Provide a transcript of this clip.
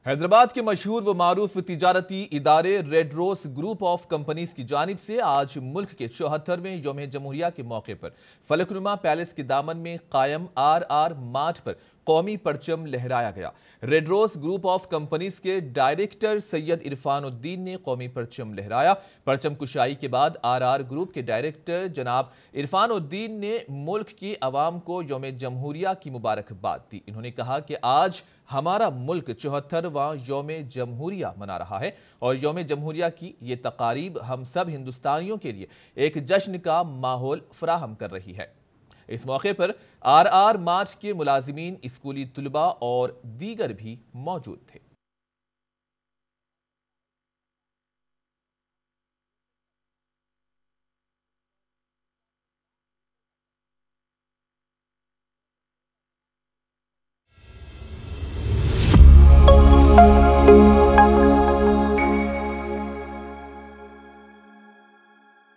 हैदराबाद के मशहूर व मारूफ तिजारती इदारे Red Rose group of companies की जानिब से आज मुल्क के 74वें यौम जमहूरिया के मौके पर फलकनुमा पैलेस के दामन में कायम RR मार्ट पर कौमी परचम लहराया गया। Red Rose group of companies के डायरेक्टर सैयद इरफान उद्दीन ने कौमी परचम लहराया। परचम कुशाई के बाद RR ग्रुप के डायरेक्टर जनाब इरफान उद्दीन ने मुल्क की आवाम को यौम जमहूरिया की मुबारकबाद दी। इन्होंने कहा कि आज हमारा मुल्क 74वां यौम जमहूरिया मना रहा है और यौम जमहूरिया की ये तकारीब हम सब हिंदुस्तानियों के लिए एक जश्न का माहौल फराहम कर रही है। इस मौके पर RR मार्च के मुलाजिमीन, स्कूली तुलबा और दीगर भी मौजूद थे।